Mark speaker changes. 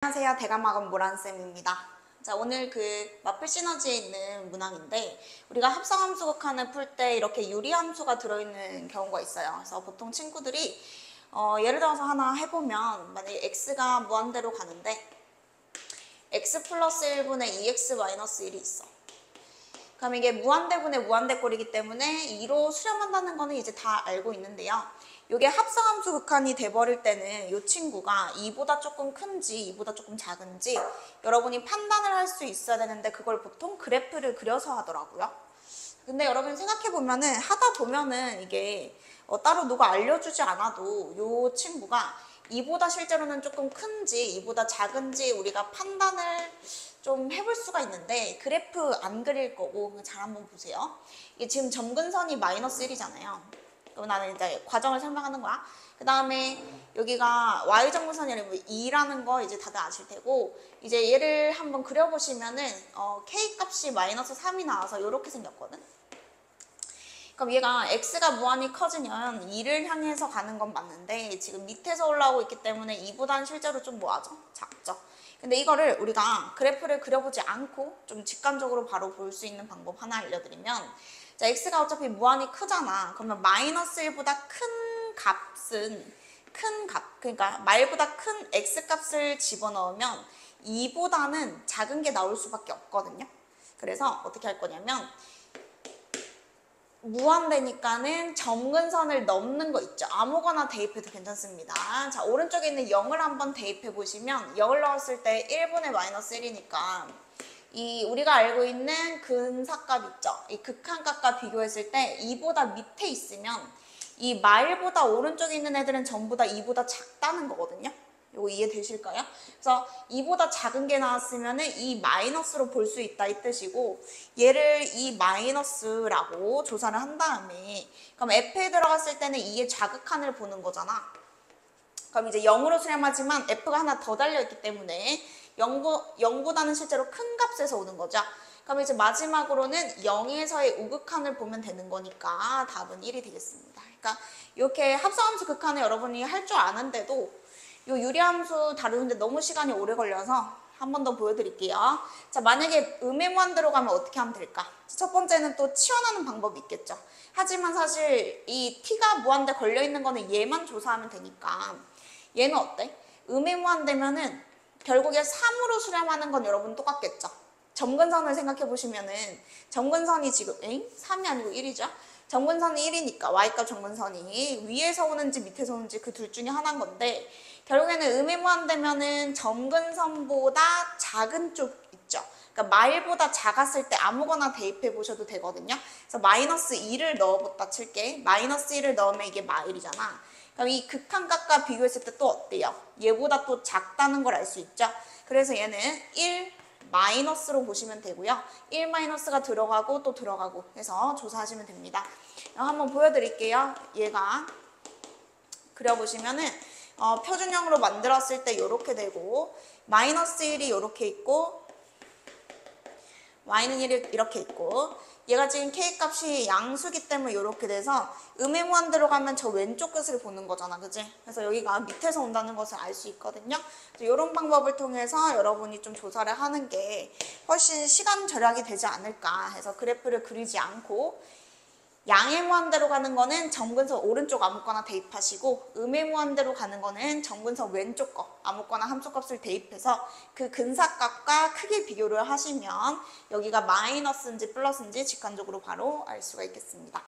Speaker 1: 안녕하세요. 대감학원 모란쌤입니다. 자, 오늘 그 마플 시너지에 있는 문항인데 우리가 합성함수 극한을 풀 때 이렇게 유리함수가 들어있는 경우가 있어요. 그래서 보통 친구들이 예를 들어서 하나 해보면 만약에 x가 무한대로 가는데 x 플러스 1분의 2x 마이너스 1이 있어. 그럼 이게 무한대분의 무한대꼴이기 때문에 2로 수렴한다는 거는 이제 다 알고 있는데요. 이게 합성함수 극한이 돼버릴 때는 이 친구가 2보다 조금 큰지 2보다 조금 작은지 여러분이 판단을 할 수 있어야 되는데 그걸 보통 그래프를 그려서 하더라고요. 근데 여러분 생각해보면은 하다 보면은 이게 따로 누가 알려주지 않아도 이 친구가 2보다 실제로는 조금 큰지 2보다 작은지 우리가 판단을 좀 해볼 수가 있는데 그래프 안 그릴 거고 잘 한번 보세요. 이게 지금 점근선이 마이너스 1이잖아요. 그럼 나는 이제 과정을 설명하는 거야. 그 다음에 여기가 y점근선이라는 2라는 거 이제 다들 아실 테고 이제 얘를 한번 그려보시면은 k 값이 마이너스 3이 나와서 이렇게 생겼거든. 그럼 얘가 x가 무한히 커지면 2를 향해서 가는 건 맞는데 지금 밑에서 올라오고 있기 때문에 2보다는 실제로 좀 뭐하죠? 작죠. 근데 이거를 우리가 그래프를 그려보지 않고 좀 직관적으로 바로 볼 수 있는 방법 하나 알려드리면 자, x가 어차피 무한히 크잖아. 그러면 마이너스 1보다 큰 값은 그러니까 말보다 큰 x 값을 집어넣으면 2보다는 작은 게 나올 수밖에 없거든요. 그래서 어떻게 할 거냐면 무한대니까는 점근선을 넘는 거 있죠. 아무거나 대입해도 괜찮습니다. 자, 오른쪽에 있는 0을 한번 대입해 보시면 0을 넣었을 때 1분의 마이너스 1이니까 이 우리가 알고 있는 근사값 있죠. 이 극한값과 비교했을 때 2보다 밑에 있으면 이 말보다 오른쪽에 있는 애들은 전부 다 2보다 작다는 거거든요. 이거 이해되실까요? 그래서 2보다 작은 게 나왔으면 이 마이너스로 볼 수 있다 이 뜻이고 얘를 이 마이너스라고 조사를 한 다음에 그럼 F에 들어갔을 때는 2의 좌극한을 보는 거잖아. 그럼 이제 0으로 수렴하지만 F가 하나 더 달려있기 때문에 0보다는 실제로 큰 값에서 오는 거죠. 그럼 이제 마지막으로는 0에서의 우극한을 보면 되는 거니까 답은 1이 되겠습니다. 그러니까 이렇게 합성함수 극한을 여러분이 할 줄 아는데도 이 유리함수 다루는데 너무 시간이 오래 걸려서 한 번 더 보여드릴게요. 자, 만약에 음의무한대로 가면 어떻게 하면 될까? 첫 번째는 또 치환하는 방법이 있겠죠. 하지만 사실 이 t가 무한대 걸려있는 거는 얘만 조사하면 되니까 얘는 어때? 음의무한대면은 결국에 3으로 수렴하는 건 여러분 똑같겠죠. 점근선을 생각해 보시면은 점근선이 지금 3이 아니고 1이죠. 점근선이 1이니까 y값 점근선이 위에서 오는지 밑에서 오는지 그 둘 중에 하나인 건데 결국에는 음의무한대면은 점근선보다 작은 쪽 있죠. 그러니까 마일보다 작았을 때 아무거나 대입해 보셔도 되거든요. 그래서 마이너스 2를 넣어봤다 칠게. 마이너스 1을 넣으면 이게 마일이잖아. 그럼 이 극한값과 비교했을 때 또 어때요? 얘보다 또 작다는 걸 알 수 있죠. 그래서 얘는 1 마이너스로 보시면 되고요. 1 마이너스가 들어가고 또 들어가고 해서 조사하시면 됩니다. 한번 보여드릴게요. 얘가 그려보시면은 표준형으로 만들었을 때 이렇게 되고 마이너스 1이 이렇게 있고 y는 1이 이렇게 있고 얘가 지금 k값이 양수기 때문에 이렇게 돼서 음의무한대로 가면 저 왼쪽 끝을 보는 거잖아, 그지? 그래서 여기가 밑에서 온다는 것을 알 수 있거든요. 이런 방법을 통해서 여러분이 좀 조사를 하는 게 훨씬 시간 절약이 되지 않을까 해서 그래프를 그리지 않고 양의 무한대로 가는 거는 점근선 오른쪽 아무거나 대입하시고 음의 무한대로 가는 거는 점근선 왼쪽 거 아무거나 함수값을 대입해서 그 근사값과 크게 비교를 하시면 여기가 마이너스인지 플러스인지 직관적으로 바로 알 수가 있겠습니다.